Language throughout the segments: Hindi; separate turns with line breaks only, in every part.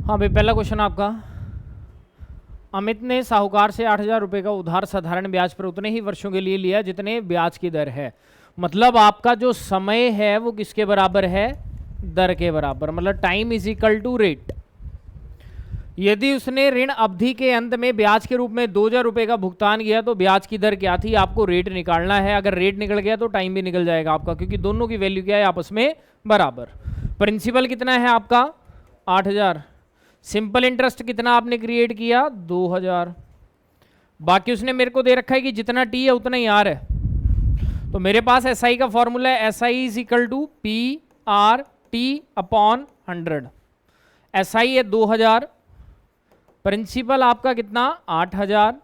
हाँ भाई, पहला क्वेश्चन आपका, अमित ने साहूकार से 8,000 रुपये का उधार साधारण ब्याज पर उतने ही वर्षों के लिए लिया जितने ब्याज की दर है। मतलब आपका जो समय है वो किसके बराबर है? दर के बराबर, मतलब time is equal to rate. यदि उसने ऋण अवधि के अंत में ब्याज के रूप में 2,000 रुपये का भुगतान किया तो ब्याज की दर क्या थी? आपको रेट निकालना है। अगर रेट निकल गया तो टाइम भी निकल जाएगा आपका, क्योंकि दोनों की वैल्यू क्या है? आपस में बराबर। प्रिंसिपल कितना है आपका? 8,000। सिंपल इंटरेस्ट कितना आपने क्रिएट किया? 2,000। बाकी उसने मेरे को दे रखा है कि जितना टी है उतना ही आर है। तो मेरे पास एसआई का फॉर्मूला है, SI is equal to P R T upon 100। SI है 2,000, प्रिंसिपल आपका कितना? 8,000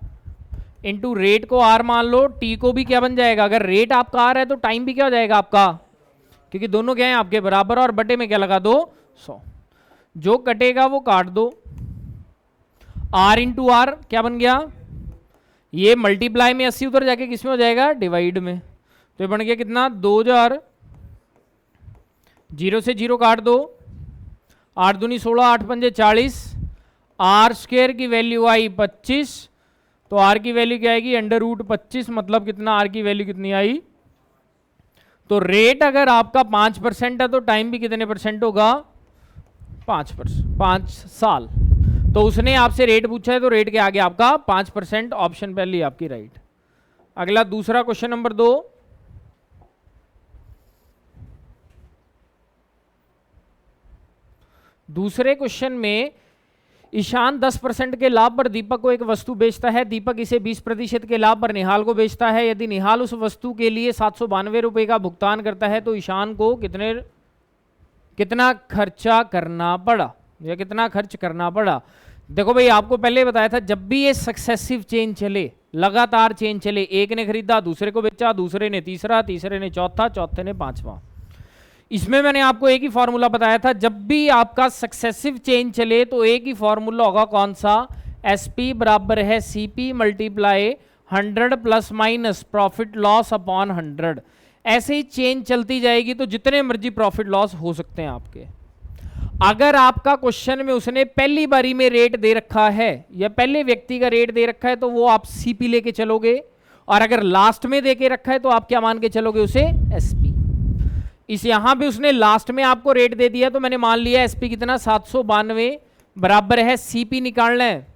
इंटू रेट को आर मान लो, टी को भी क्या बन जाएगा? अगर रेट आपका आर है तो टाइम भी क्या हो जाएगा आपका, क्योंकि दोनों क्या है आपके बराबर, और बटे में क्या लगा दो? 100। जो कटेगा वो काट दो। आर इंटू आर क्या बन गया? ये मल्टीप्लाई में 80 उधर जाके किस में हो जाएगा? डिवाइड में। तो ये बन गया कितना? 2,000। 0 से 0 काट दो, 8 दूनी 16, 8 पंजे 40। आर स्क्वायर की वैल्यू आई 25, तो आर की वैल्यू क्या आएगी? √25। मतलब कितना? आर की वैल्यू कितनी आई? तो रेट अगर आपका 5% है तो टाइम भी कितने परसेंट होगा? 5%, 5 साल। तो उसने आपसे रेट पूछा है तो रेट के आगे आपका 5%, ऑप्शन पहली आपकी राइट। अगला दूसरा क्वेश्चन नंबर 2। दूसरे क्वेश्चन में ईशान 10% के लाभ पर दीपक को एक वस्तु बेचता है। दीपक इसे 20% के लाभ पर निहाल को बेचता है। यदि निहाल उस वस्तु के लिए 792 रुपये का भुगतान करता है तो ईशान को कितना खर्चा करना पड़ा, या कितना खर्च करना पड़ा? देखो भाई, आपको पहले बताया था, जब भी ये सक्सेसिव चेन चले, लगातार चेन चले, एक ने खरीदा, दूसरे को बेचा, दूसरे ने तीसरा, तीसरे ने चौथा, चौथे ने पांचवा, इसमें मैंने आपको एक ही फॉर्मूला बताया था। जब भी आपका सक्सेसिव चेन चले तो एक ही फॉर्मूला होगा, कौन सा? एसपी बराबर है CP multiply 100 plus minus profit loss upon 100। ऐसे ही चेन चलती जाएगी तो जितने मर्जी प्रॉफिट लॉस हो सकते हैं आपके। अगर आपका क्वेश्चन में उसने पहली बारी में रेट दे रखा है या पहले व्यक्ति का रेट दे रखा है तो वो आप सीपी लेके चलोगे, और अगर लास्ट में दे के रखा है तो आप क्या मान के चलोगे? उसे एसपी। इस यहां पे उसने लास्ट में आपको रेट दे दिया तो मैंने मान लिया एसपी कितना? 792 बराबर है सीपी। निकालना है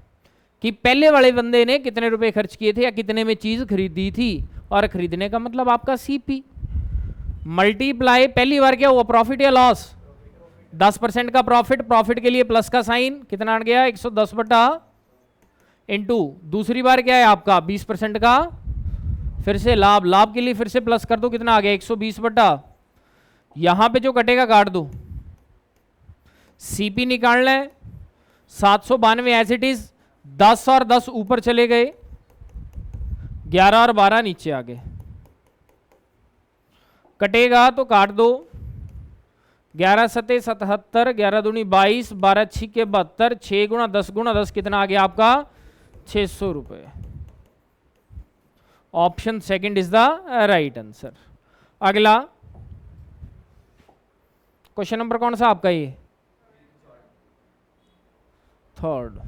कि पहले वाले बंदे ने कितने रुपए खर्च किए थे या कितने में चीज खरीदी थी, और खरीदने का मतलब आपका सीपी मल्टीप्लाई पहली बार क्या हुआ? प्रॉफिट या लॉस? 10% का प्रॉफिट, प्रॉफिट के लिए प्लस का साइन, कितना आ गया? 110 बटा इंटू दूसरी बार क्या है आपका? 20% का फिर से लाभ, लाभ के लिए फिर से प्लस कर दो, कितना आ गया? 120 बटा, यहां पे जो कटेगा काट दो। सीपी निकालना है 792 एज इट इज, 10 और 10 ऊपर चले गए, 11 और 12 नीचे आ गए। कटेगा तो काट दो, 11 सते 77, 11 दूनी 22, 12 छिके 72, 6 गुणा 10 गुणा 10 कितना आ गया आपका? 600 रुपए। Option second is the right answer. अगला क्वेश्चन नंबर कौन सा आपका? ये थर्ड।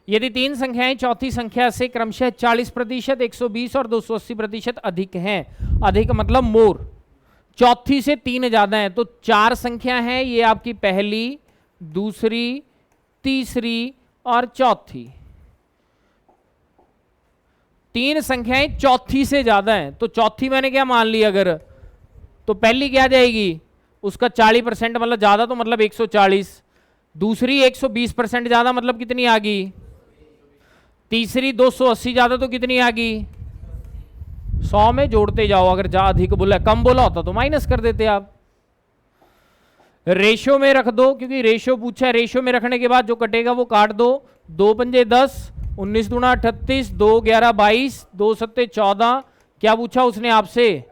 यदि तीन संख्याएं चौथी संख्या से क्रमशः 40%, 120 और 280% अधिक हैं, अधिक मतलब मोर, चौथी से 3 ज्यादा है, तो 4 संख्या है, ये आपकी पहली, दूसरी, तीसरी और चौथी। 3 संख्याएं चौथी से ज्यादा है, तो चौथी मैंने क्या मान ली? अगर तो पहली क्या जाएगी? उसका 40% मतलब ज्यादा, तो मतलब 140। दूसरी 120% ज्यादा, मतलब कितनी आ गई? तीसरी 280 ज्यादा, तो कितनी आ गई? 100 में जोड़ते जाओ। अगर ज्यादा अधिक बोला, कम बोला होता तो माइनस कर देते आप। रेशो में रख दो, क्योंकि रेशो पूछा है। रेशो में रखने के बाद जो कटेगा वो काट दो। 2 पंजे 10, 19 दूना 38, 2 11 22, 2 सत्ते 14। क्या पूछा उसने आपसे?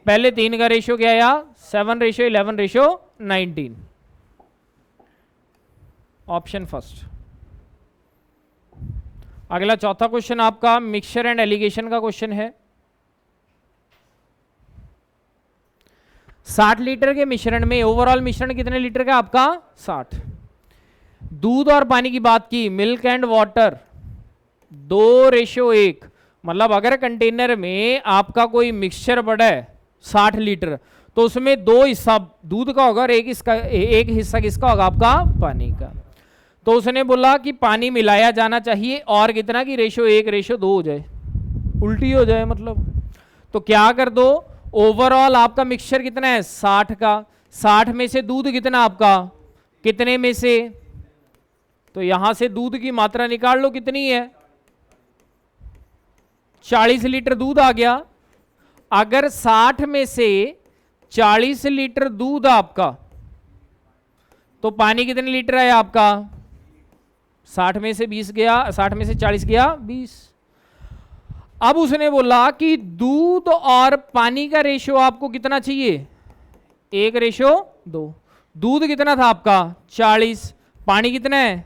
पहले 3 का रेशियो क्या आया? 7:11:19। Option first. अगला चौथा क्वेश्चन आपका मिक्सचर एंड एलिगेशन का क्वेश्चन है। 60 लीटर के मिश्रण में ओवरऑल मिश्रण कितने लीटर का? आपका 60। दूध और पानी की बात की, मिल्क एंड वाटर 2:1, मतलब अगर कंटेनर में आपका कोई मिक्सचर पड़ा है 60 लीटर, तो उसमें 2 हिस्सा दूध का होगा और एक हिस्सा किसका होगा, आपका पानी का। तो उसने बोला कि पानी मिलाया जाना चाहिए और कितना की रेशो 1:2 हो जाए, उल्टी हो जाए मतलब। तो क्या कर दो, ओवरऑल आपका मिक्सचर कितना है 60 का, 60 में से दूध कितना आपका, कितने में से, तो यहां से दूध की मात्रा निकाल लो कितनी है, 40 लीटर दूध आ गया। अगर 60 में से 40 लीटर दूध आपका, तो पानी कितने लीटर है आपका, 60 में से 20 गया, 60 में से 40 गया 20। अब उसने बोला कि दूध और पानी का रेशो आपको कितना चाहिए, 1:2। दूध कितना था आपका 40, पानी कितना है,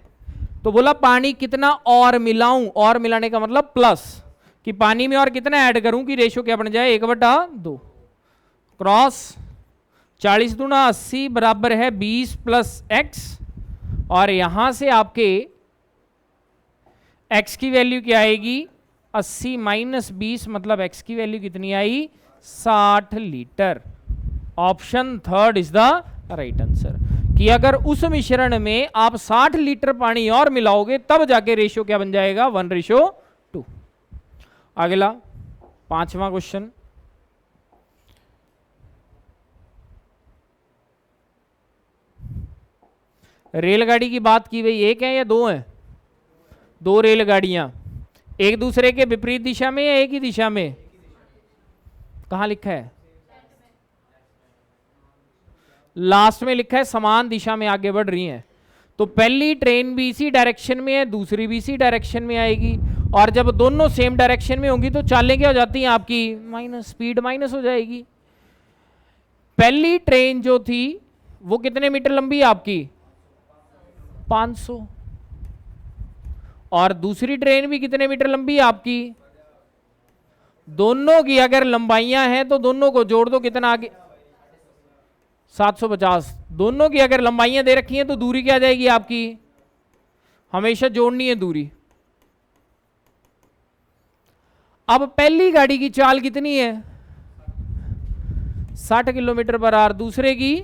तो बोला पानी कितना और मिलाऊं, और मिलाने का मतलब प्लस, कि पानी में और कितना ऐड करूं कि रेशो क्या बन जाए 1/2। क्रॉस 40 दूना 80 बराबर है 20 + x, और यहां से आपके x की वैल्यू क्या आएगी, 80 - 20 मतलब x की वैल्यू कितनी आई, 60 litre. Option third is the right answer, कि अगर उस मिश्रण में आप 60 लीटर पानी और मिलाओगे तब जाके रेशियो क्या बन जाएगा, 1:2। अगला 5वां क्वेश्चन, रेलगाड़ी की बात की भाई, एक है या दो है, 2 रेलगाड़ियां, एक दूसरे के विपरीत दिशा में या एक ही दिशा में, कहां लिखा है, लास्ट में लिखा है समान दिशा में आगे बढ़ रही हैं। तो पहली ट्रेन भी इसी डायरेक्शन में है, दूसरी भी इसी डायरेक्शन में आएगी, और जब दोनों सेम डायरेक्शन में होंगी तो चालें क्या हो जाती हैं आपकी, माइनस, स्पीड माइनस हो जाएगी। पहली ट्रेन जो थी वो कितने मीटर लंबी है आपकी, 500, और दूसरी ट्रेन भी कितने मीटर लंबी है आपकी, दोनों की अगर लंबाइयां हैं तो दोनों को जोड़ दो, कितना आगे 750। दोनों की अगर लंबाइयां दे रखी हैं तो दूरी क्या आ जाएगी आपकी, हमेशा जोड़नी है दूरी। अब पहली गाड़ी की चाल कितनी है 60 किलोमीटर पर आवर, दूसरे की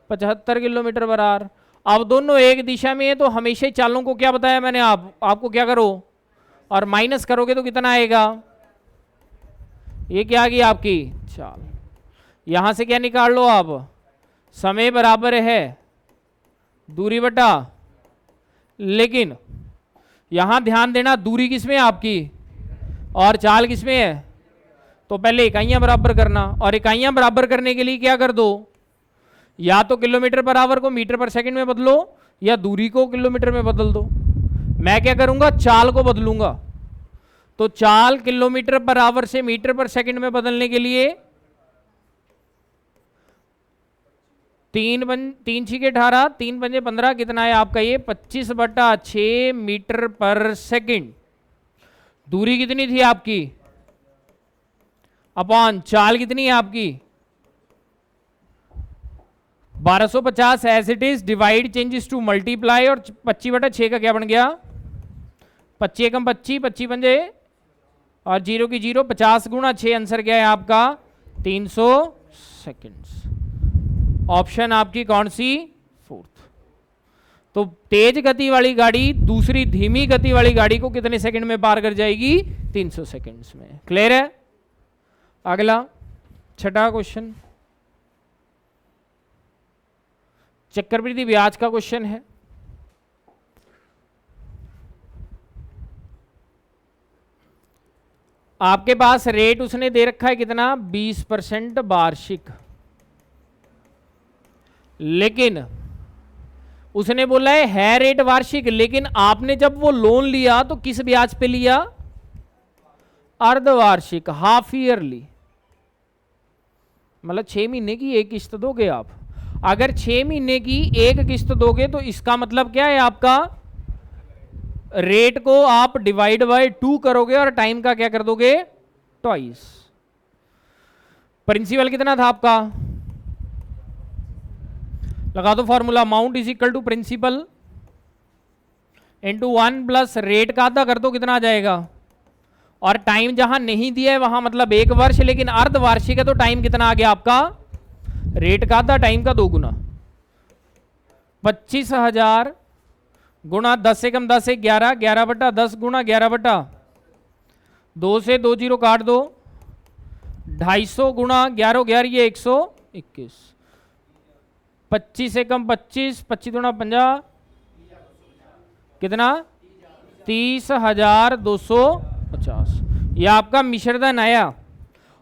75 किलोमीटर पर आवर। अब दोनों एक दिशा में है तो हमेशा ही चालों को क्या बताया मैंने, आपको क्या करो, और माइनस करोगे तो कितना आएगा, ये क्या आ गई आपकी चाल। यहां से क्या निकाल लो आप, समय बराबर है दूरी बटा, लेकिन यहां ध्यान देना दूरी किसमें है आपकी और चाल किसमें है, तो पहले इकाइयां बराबर करना, और इकाइयां बराबर करने के लिए क्या कर दो, या तो किलोमीटर पर आवर को मीटर पर सेकंड में बदलो या दूरी को किलोमीटर में बदल दो। मैं क्या करूंगा, चाल को बदलूंगा, तो चाल किलोमीटर पर आवर से मीटर पर सेकंड में बदलने के लिए 3 6 18, 3 5 15, कितना है आपका ये 25/6 मीटर पर सेकंड। दूरी कितनी थी आपकी, अपॉन चाल कितनी है आपकी 1250 as it is, divide changes to multiply, और 25/6 का क्या बन गया, 25 एकम 25, 25 पंजे और 0 की 0, 50 × 6, आंसर क्या है आपका 300 सेकेंड्स। ऑप्शन आपकी कौन सी, फोर्थ। तो तेज गति वाली गाड़ी दूसरी धीमी गति वाली गाड़ी को कितने सेकंड में पार कर जाएगी, 300 सेकंड्स में। क्लियर है। अगला 6वां क्वेश्चन, चक्रवृद्धि ब्याज का क्वेश्चन है। आपके पास रेट उसने दे रखा है कितना, 20% वार्षिक, लेकिन उसने बोला है रेट वार्षिक, लेकिन आपने जब वो लोन लिया तो किस ब्याज पे लिया, अर्धवार्षिक, हाफ ईयरली, मतलब 6 महीने की एक किस्त दोगे आप। अगर 6 महीने की एक किस्त दोगे तो इसका मतलब क्या है, आपका रेट को आप डिवाइड बाय 2 करोगे और टाइम का क्या कर दोगे, ट्वाइस। प्रिंसिपल कितना था आपका, लगा दो formula, amount is equal to principal into 1 plus rate का आधा कर दो, कितना आ जाएगा। और टाइम जहां नहीं दिया है वहां मतलब 1 वर्ष, लेकिन अर्धवार्षिक है तो टाइम कितना आ गया आपका, रेट का आधा टाइम का 2 गुना। 25,000 गुणा 10 से कम 10 से 11, 11/10 गुणा 11/2 से 2 जीरो काट दो, 250 गुणा 11 11 ये 121, 25 से कम 25, 25 गुणा 50 कितना 30,250। ये आपका मिश्रधन आया।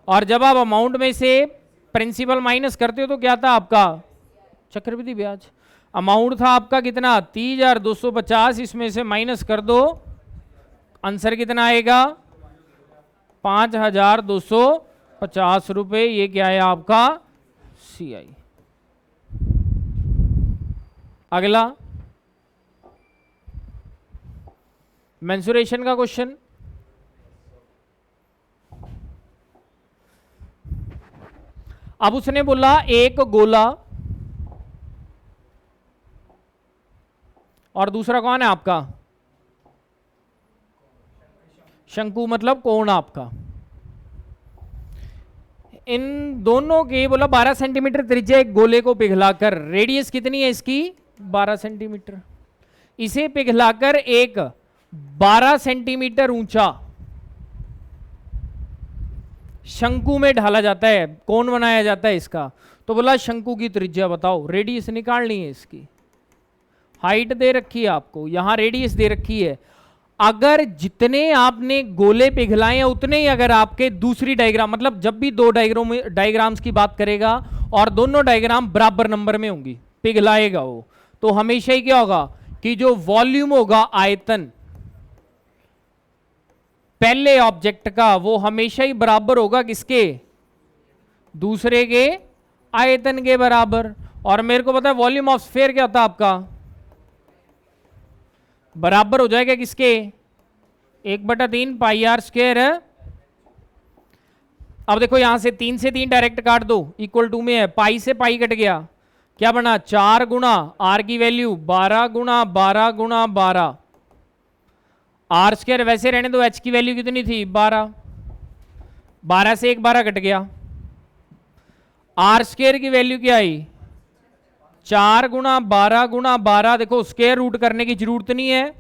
और जब आप अमाउंट में से प्रिंसिपल माइनस करते हो तो क्या था आपका, चक्रवृद्धि ब्याज। अमाउंट था आपका कितना 30,250, इसमें से माइनस कर दो, आंसर कितना आएगा 5,250 रुपये। ये क्या है आपका CI। अगला मेंसुरेशन का क्वेश्चन। अब उसने बोला एक गोला और दूसरा कौन है आपका शंकु, मतलब कोण आपका। इन दोनों के बोला 12 सेंटीमीटर त्रिज्या एक गोले को पिघलाकर, रेडियस कितनी है इसकी 12 सेंटीमीटर, इसे पिघलाकर एक 12 सेंटीमीटर ऊंचा शंकु में ढाला जाता है, कौन बनाया जाता है इसका। तो बोला शंकु की त्रिज्या बताओ, रेडियस निकालनी है इसकी। हाइट दे रखी है आपको, यहां रेडियस दे रखी है। अगर जितने आपने गोले पिघलाए हैं उतने ही अगर आपके दूसरी डायग्राम, मतलब जब भी दो डायग्राम्स की बात करेगा और दोनों डायग्राम बराबर नंबर में होंगी, पिघलाएगा वो, तो हमेशा ही क्या होगा कि जो वॉल्यूम होगा आयतन पहले ऑब्जेक्ट का, वो हमेशा ही बराबर होगा किसके, दूसरे के आयतन के बराबर। और मेरे को पता है वॉल्यूम ऑफ स्फीयर क्या होता है आपका, बराबर हो जाएगा किसके 1/3 पाई आर स्क्वायर है। अब देखो यहां से 3 से 3 डायरेक्ट काट दो, इक्वल टू में है, पाई से पाई कट गया, क्या बना 4 गुना आर की वैल्यू 12 गुना 12 गुना 12, आर स्क्वायर वैसे रहने दो, एच की वैल्यू कितनी थी 12, 12 से 1 12 कट गया, आर स्क्वायर की वैल्यू क्या आई 4 गुना 12 गुना 12। देखो स्क्वायर रूट करने की जरूरत नहीं है,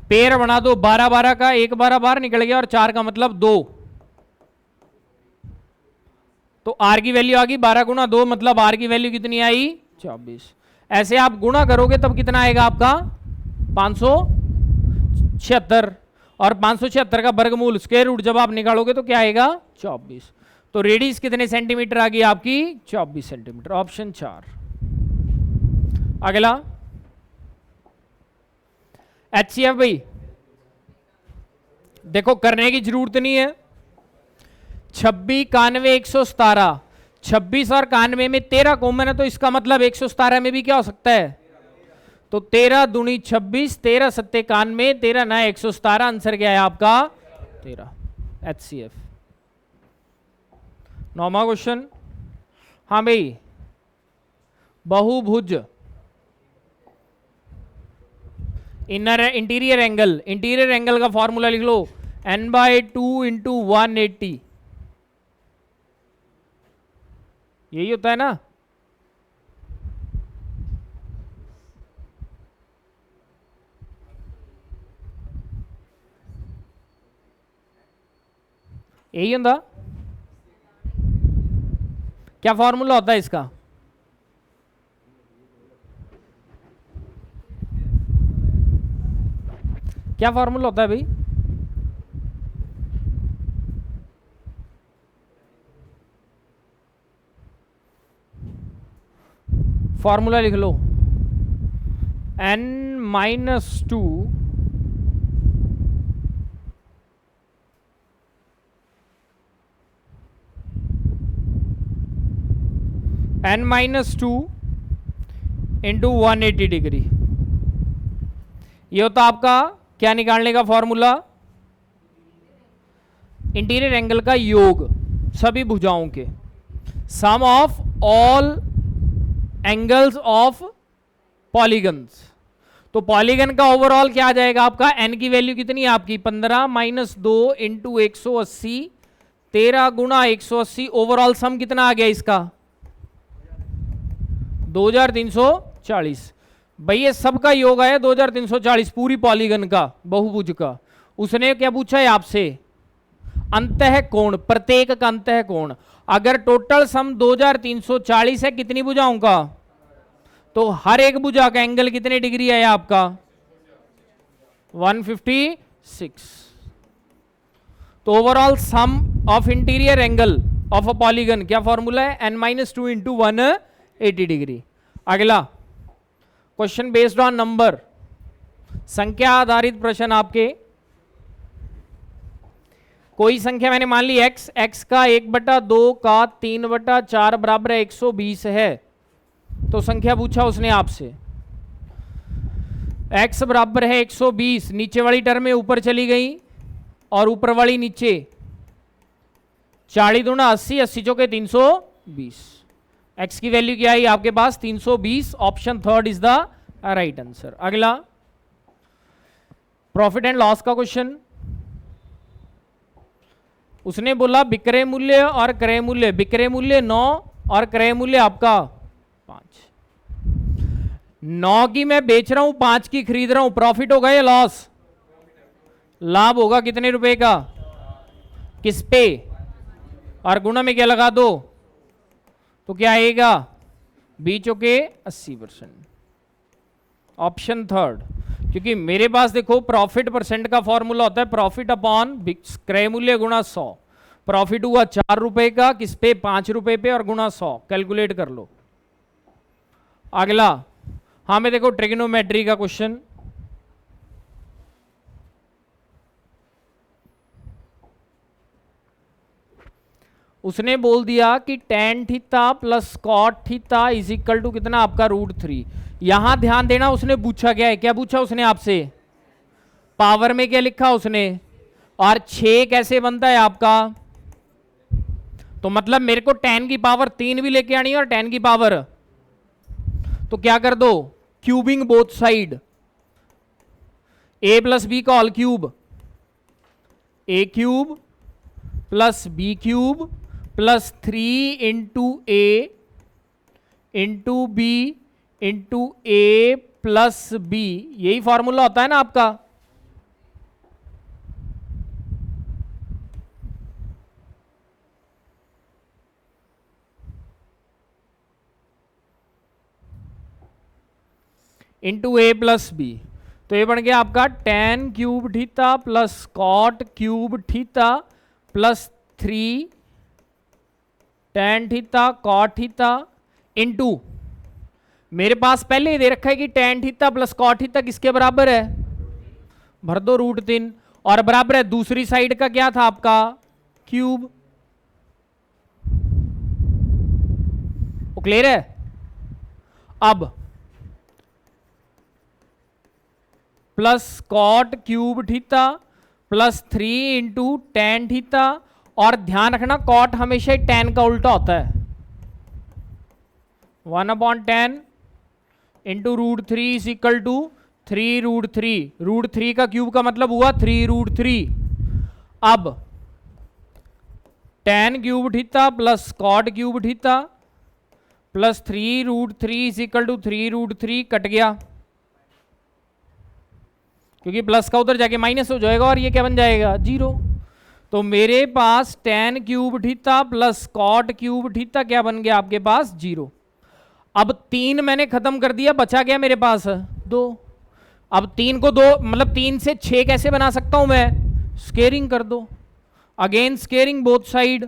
पेयर बना दो 12 12 का, 1 12 बाहर निकल गया और 4 का मतलब 2, तो आर की वैल्यू आ गई 12 गुना 2, मतलब आर की वैल्यू कितनी आई 24। ऐसे आप गुणा करोगे तब कितना आएगा आपका 576, और 576 का वर्गमूल स्क्वायर रूट जब आप निकालोगे तो क्या आएगा 24। तो रेडियस कितने सेंटीमीटर आ गई आपकी 24 सेंटीमीटर, ऑप्शन 4। अगला HCF भाई देखो करने की जरूरत नहीं है, 26 91 117, 26 और 91 में 13 कॉमन है, तो इसका मतलब 117 में भी क्या हो सकता है, तो 13 दूनी 26, 13 सत्ते 91, 13 नया 117, आंसर क्या है आपका 13, HCF। 9वां क्वेश्चन। हाँ भाई बहुभुज इंटीरियर एंगल का फॉर्मूला लिख लो n/2 × 180, यही होता है ना। यही होता, क्या फॉर्मूला होता है इसका, क्या फॉर्मूला होता है भाई, फॉर्मूला लिख लो n-2 × 180 डिग्री, ये होता आपका क्या निकालने का फॉर्मूला, इंटीरियर एंगल का योग सभी भुजाओं के, sum of all angles of polygons. तो पॉलीगन का ओवरऑल क्या आ जाएगा आपका, एन की वैल्यू कितनी है आपकी 15 माइनस 2 इंटू 180, 13 गुणा 180, ओवरऑल सम कितना आ गया इसका 2340। भाई ये सबका योग आया 2340 पूरी पॉलीगन का, बहुभुज का। उसने क्या पूछा है आपसे, अंतः कोण, प्रत्येक का अंतः कोण। अगर टोटल सम 2340 है कितनी भुजाओं का, तो हर एक भुजा का एंगल कितने डिग्री है आपका 156। तो overall sum of interior angle of a polygon क्या फॉर्मूला है, n-2 इंटू 180 डिग्री। अगला क्वेश्चन बेस्ड ऑन नंबर, संख्या आधारित प्रश्न आपके। कोई संख्या मैंने मान ली x, x का 1/2 का 3/4 बराबर है 120 है। तो संख्या पूछा उसने आपसे, x बराबर है 120, नीचे वाली टर्म में ऊपर चली गई और ऊपर वाली नीचे, 40 दूना 80, 80 चौके 320। x की वैल्यू क्या आई आपके पास 320, option third is the right answer. अगला प्रॉफिट एंड लॉस का क्वेश्चन। उसने बोला विक्रय मूल्य और क्रय मूल्य, विक्रय मूल्य 9 और क्रय मूल्य आपका 5। 9 की मैं बेच रहा हूं, 5 की खरीद रहा हूं, प्रॉफिट होगा या लॉस, लाभ होगा कितने रुपए का, किस पे, और गुणा में क्या लगा दो, तो क्या आएगा 20 चौके 80%, ऑप्शन थर्ड। क्योंकि मेरे पास देखो प्रॉफिट परसेंट का फॉर्मूला होता है प्रॉफिट अपॉन क्रय मूल्य गुणा 100। प्रॉफिट हुआ 4 रुपए का, किस पे 5 रुपए पे, और गुणा 100, कैलकुलेट कर लो। अगला हाँ मैं देखो ट्रिग्नोमेट्री का क्वेश्चन। उसने बोल दिया कि tan theta plus cot theta is equal to कितना आपका √3। यहां ध्यान देना उसने पूछा क्या है, क्या पूछा उसने आपसे, पावर में क्या लिखा उसने, और 6 कैसे बनता है आपका, तो मतलब मेरे को tan की पावर 3 भी लेके आनी है और tan की पावर, तो क्या कर दो cubing both side, a plus B का whole cube, a cube plus B cube plus 3 into A into B into A plus B, यही फॉर्मूला होता है ना आपका। इंटू ए प्लस बी, तो ये बन गया आपका tan cube theta plus cot cube theta plus 3 tan theta cot theta into, मेरे पास पहले ही दे रखा है कि tan theta plus cot theta किसके बराबर है, भर दो √3, और बराबर है दूसरी साइड का क्या था आपका क्यूब। वो क्लियर है। अब plus cot cube theta plus 3 into tan theta, और ध्यान रखना कॉट हमेशा ही tan का उल्टा होता है, 1/10 इंटू √3 इज इक्वल टू 3√3, √3 का क्यूब का मतलब हुआ 3√3। अब tan cube theta plus cot cube theta plus 3√3 is equal to 3√3 cut गया, क्योंकि प्लस का उधर जाके माइनस हो जाएगा और ये क्या बन जाएगा 0। तो मेरे पास tan cube theta plus cot cube theta क्या बन गया आपके पास 0। अब 3 मैंने खत्म कर दिया, बचा गया मेरे पास 2। अब 3 को 2 मतलब 3 से 6 कैसे बना सकता हूं मैं, स्केयरिंग कर दो, अगेन स्केयरिंग बोथ साइड।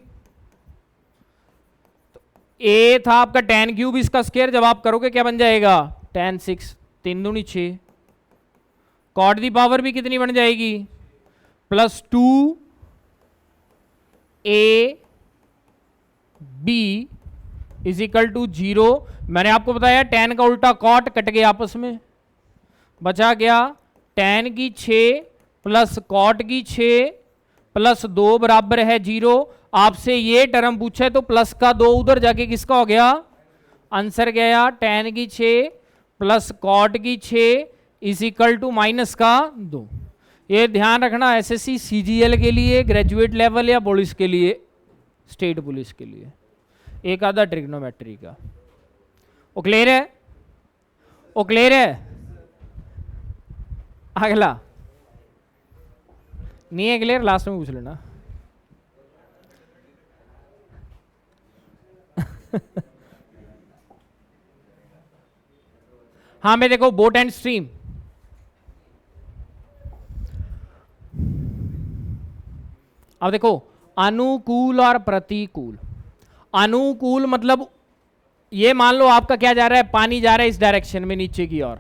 ए था आपका tan क्यूब, इसका स्केयर जब आप करोगे क्या बन जाएगा tan 6, 3 दूनी 6, कॉट दी पावर भी कितनी बन जाएगी plus 2 A B is equal to 0। मैंने आपको बताया tan का उल्टा कॉट, कट गया आपस में, बचा गया tan की 6 प्लस कॉट की 6 प्लस 2 बराबर है 0। आपसे ये टर्म पूछा है तो प्लस का 2 उधर जाके किसका हो गया, आंसर गया tan की 6 प्लस कॉट की 6 इज इक्वल टू माइनस का 2। ये ध्यान रखना एसएससी सीजीएल के लिए, ग्रेजुएट लेवल या पुलिस के लिए, स्टेट पुलिस के लिए, एक आधा ट्रिग्नोमेट्री का। वो क्लियर है? वो क्लियर है? अगला नहीं है क्लियर, लास्ट में पूछ लेना। हाँ मैं देखो बोट एंड स्ट्रीम, अब देखो अनुकूल और प्रतिकूल। अनुकूल मतलब ये मान लो आपका क्या जा रहा है, पानी जा रहा है इस डायरेक्शन में नीचे की ओर,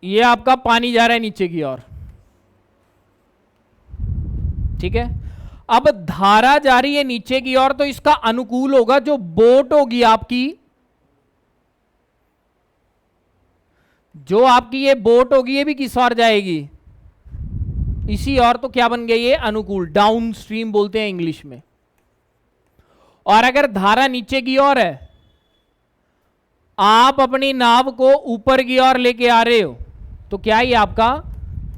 ये आपका पानी जा रहा है नीचे की ओर, ठीक है। अब धारा जा रही है नीचे की ओर, तो इसका अनुकूल होगा जो बोट होगी आपकी, जो आपकी ये बोट होगी ये भी किस ओर जाएगी, इसी ओर। तो क्या बन गया ये अनुकूल, डाउन स्ट्रीम बोलते हैं इंग्लिश में। और अगर धारा नीचे की ओर है, आप अपनी नाव को ऊपर की ओर लेके आ रहे हो, तो क्या ये आपका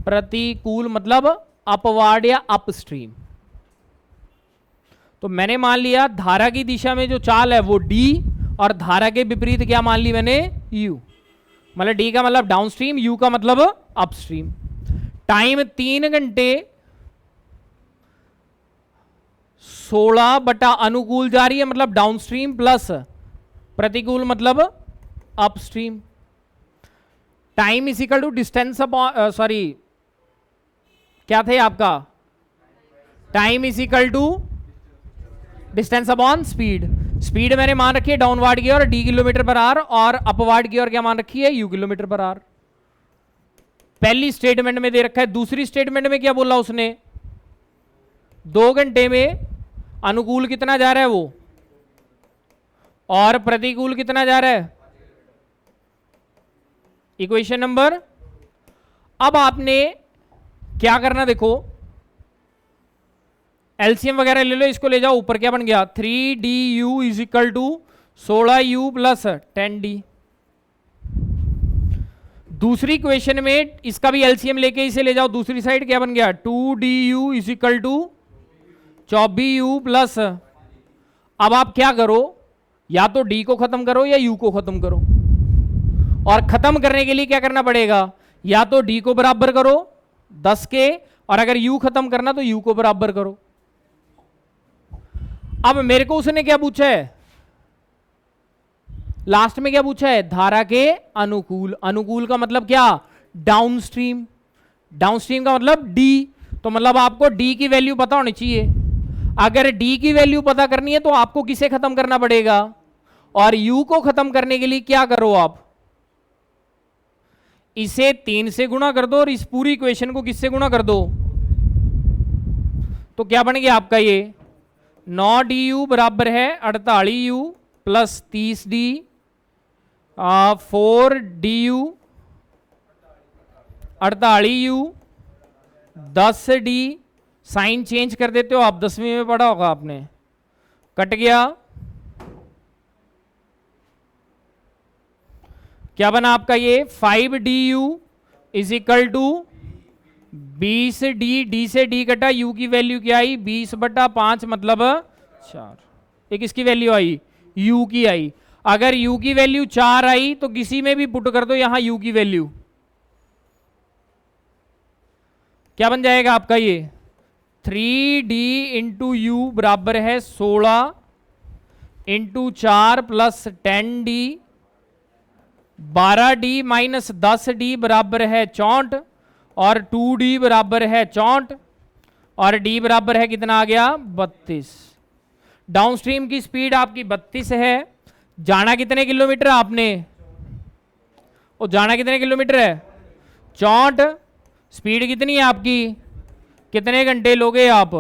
प्रतिकूल, मतलब अपवार्ड या अपस्ट्रीम। तो मैंने मान लिया धारा की दिशा में जो चाल है वो डी, और धारा के विपरीत क्या मान ली मैंने, यू। मतलब डी का मतलब डाउनस्ट्रीम, यू का मतलब अपस्ट्रीम। टाइम 3 घंटे 16 बटा अनुकूल जा रही है, मतलब डाउनस्ट्रीम, प्लस प्रतिकूल मतलब upstream. Time is equal to distance upon, sorry क्या थे आपका, time is equal to distance upon speed. Speed मैंने मान रखी है डाउनवर्ड की ओर डी किलोमीटर पर आवर, और अपवर्ड की ओर क्या मान रखी है, यू किलोमीटर पर आवर। पहली स्टेटमेंट में दे रखा है। दूसरी स्टेटमेंट में क्या बोला उसने, 2 घंटे में अनुकूल कितना जा रहा है वो, और प्रतिकूल कितना जा रहा है। इक्वेशन नंबर, अब आपने क्या करना, देखो एलसीएम वगैरह ले लो, इसको ले जाओ ऊपर, क्या बन गया 3du is equal to 16u plus 10d। दूसरी क्वेश्चन में इसका भी एलसीएम लेके इसे ले जाओ दूसरी साइड, क्या बन गया 2du is equal to 24u plus. अब आप क्या करो, या तो d को खत्म करो या u को खत्म करो, और खत्म करने के लिए क्या करना पड़ेगा, या तो d को बराबर करो 10 के, और अगर u खत्म करना तो u को बराबर करो। अब मेरे को उसने क्या पूछा है, लास्ट में क्या पूछा है, धारा के अनुकूल। अनुकूल का मतलब क्या, डाउनस्ट्रीम। डाउनस्ट्रीम का मतलब d, तो मतलब आपको d की वैल्यू पता होनी चाहिए। अगर d की वैल्यू पता करनी है तो आपको किसे खत्म करना पड़ेगा, और u को खत्म करने के लिए क्या करो आप, इसे 3 से गुणा कर दो, और इस पूरी इक्वेशन को किससे गुणा कर दो, तो क्या बन गया आपका ये 9du बराबर है 48u plus 30d, 4du 48u 10d, sign change कर देते हो आप, 10वीं में पढ़ा होगा आपने, कट गया, क्या बना आपका ये 5du is equal to 20d, d से d कटा, u की वैल्यू क्या आई 20/5 मतलब 4। एक इसकी वैल्यू आई u की आई, अगर u की वैल्यू 4 आई तो किसी में भी पुट कर दो यहां u की वैल्यू, क्या बन जाएगा आपका ये 3d इंटू यू बराबर है 16 into 4 plus 10d, 12d minus 10d बराबर है 64, और 2d बराबर है 64, और d बराबर है कितना आ गया 32। डाउनस्ट्रीम की स्पीड आपकी 32 है। जाना कितने किलोमीटर आपने, वो जाना कितने किलोमीटर है 64। स्पीड कितनी है आपकी, कितने घंटे लोगे आप,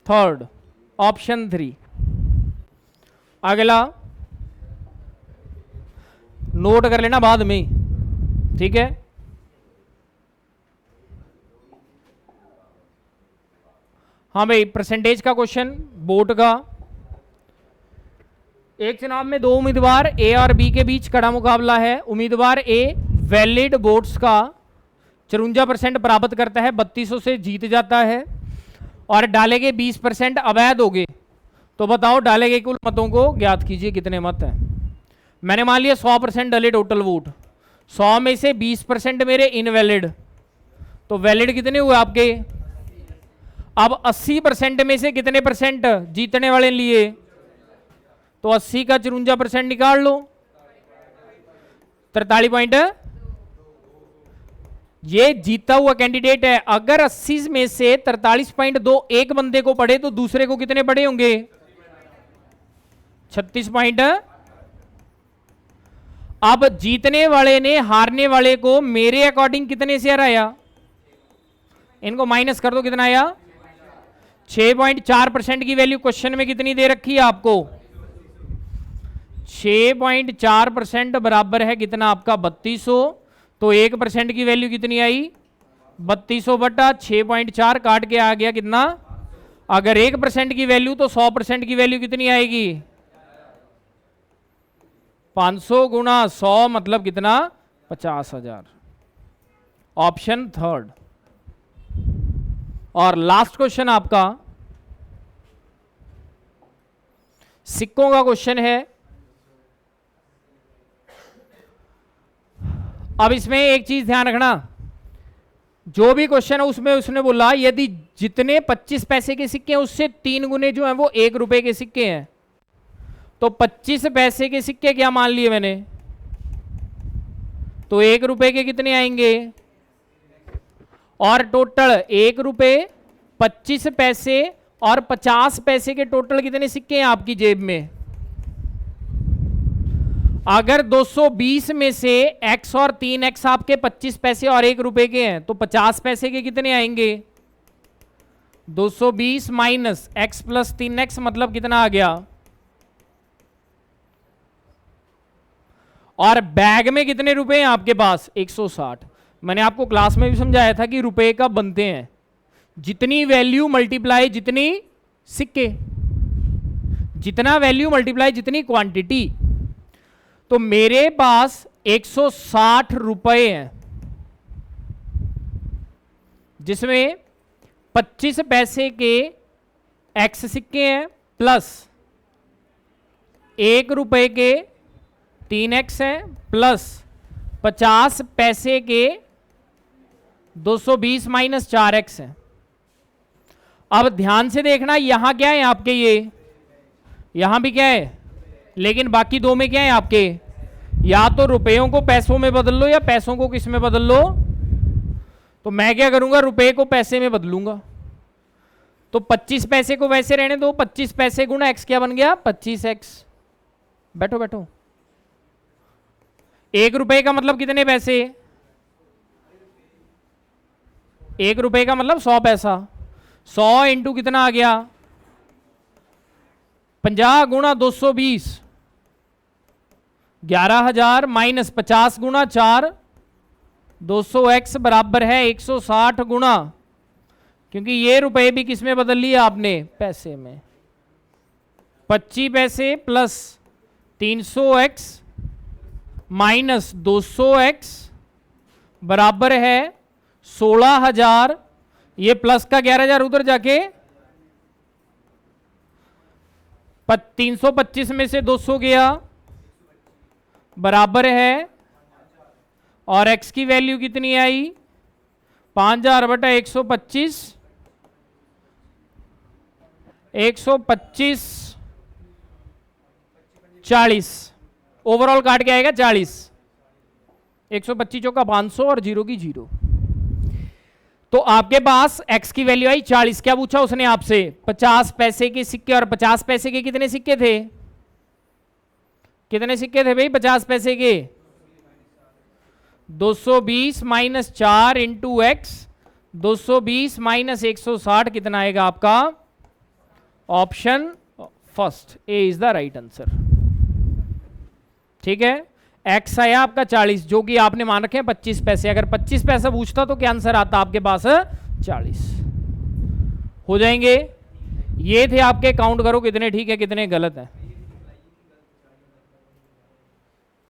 थर्ड ऑप्शन 3। अगला नोट कर लेना बाद में, ठीक है। हाँ भाई परसेंटेज का क्वेश्चन बोट का, एक चुनाव में दो उम्मीदवार ए और बी के बीच कड़ा मुकाबला है। उम्मीदवार ए वैलिड वोट्स का 54% प्राप्त करता है, 3200 से जीत जाता है, और डाले गए 20% अवैध हो गए। तो बताओ डाले गए कुल मतों को ज्ञात कीजिए कितने मत हैं। मैंने मान लिया 100% डले टोटल वोट, 100 में से 20% मेरे इनवैलिड, तो वैलिड कितने हुए आपके। अब 80% में से कितने परसेंट जीतने वाले लिए, तो 80 का 54% निकाल लो, 43 पॉइंट। ये जीता हुआ कैंडिडेट है। अगर 80 में से 43.2 एक बंदे को पड़े तो दूसरे को कितने पड़े होंगे, 36 पॉइंट। अब जीतने वाले ने हारने वाले को मेरे अकॉर्डिंग कितने से हराया, इनको माइनस कर दो, कितना आया 6.4% की वैल्यू क्वेश्चन में कितनी दे रखी है आपको, 6.4% बराबर है कितना आपका 3200। तो 1% की वैल्यू कितनी आई 3200 बटा 6.4 काट के आ गया कितना। अगर 1% की वैल्यू तो 100% की वैल्यू कितनी आएगी 500 गुणा 100 मतलब कितना 50,000। Option third. और लास्ट क्वेश्चन आपका सिक्कों का क्वेश्चन है। अब इसमें एक चीज ध्यान रखना, जो भी क्वेश्चन है उसमें उसने बोला यदि जितने 25 पैसे के सिक्के हैं उससे 3 गुने जो हैं वो 1 रुपए के सिक्के हैं, तो 25 पैसे के सिक्के क्या मान लिए मैंने, तो 1 रुपए के कितने आएंगे, और टोटल 1 रुपए 25 पैसे और 50 पैसे के टोटल कितने सिक्के हैं आपकी जेब में। अगर 220 में से x और 3x आपके 25 पैसे और 1 रुपए के हैं तो 50 पैसे के कितने आएंगे 220 माइनस x प्लस 3x मतलब कितना आ गया। और बैग में कितने रुपए हैं आपके पास 160। मैंने आपको क्लास में भी समझाया था कि रुपए कब बनते हैं, जितनी वैल्यू मल्टीप्लाई जितनी सिक्के, जितना वैल्यू मल्टीप्लाई जितनी क्वांटिटी। तो मेरे पास 160 रुपए हैं जिसमें 25 पैसे के x सिक्के हैं प्लस 1 रुपए के 3x हैं प्लस 50 पैसे के 220 माइनस 4x हैं। अब ध्यान से देखना यहां क्या है आपके, ये यहां भी क्या है, लेकिन बाकी दो में क्या है आपके, या तो रुपयों को पैसों में बदल लो या पैसों को किस में बदल लो। तो मैं क्या करूंगा रुपए को पैसे में बदलूंगा। तो 25 पैसे को वैसे रहने दो, 25 पैसे गुना x क्या बन गया 25x। बैठो बैठो। 1 रुपए का मतलब कितने पैसे, 1 रुपए का मतलब 100 पैसा, 100 इंटू कितना आ गया 50 गुणा 220 11,000 माइनस 50 गुणा 4 200x बराबर है 160 गुणा, क्योंकि ये रुपए भी किस में बदल लिए आपने पैसे में, 25 पैसे प्लस 300x माइनस 200x बराबर है 16,000। ये प्लस का 11,000 उधर जाके 325 में से 200 गया बराबर है, और x की वैल्यू कितनी आई 5,000 बटा 125 125 40 ओवरऑल काट के आएगा 40, 125 चौका 500 और 0 की 0। तो आपके पास x की वैल्यू आई 40। क्या पूछा उसने आपसे 50 पैसे के सिक्के, और 50 पैसे के कितने सिक्के थे, कितने सिक्के थे भाई 50 पैसे के 220 माइनस 4 इंटू एक्स 220 माइनस 160 कितना आएगा आपका। Option first A is the right answer. ठीक है, एक्स आया आपका 40 जो कि आपने मान रखे हैं 25 पैसे। अगर 25 पैसा पूछता तो क्या आंसर आता आपके पास 40 हो जाएंगे। ये थे आपके, काउंट करो कितने ठीक है कितने गलत है।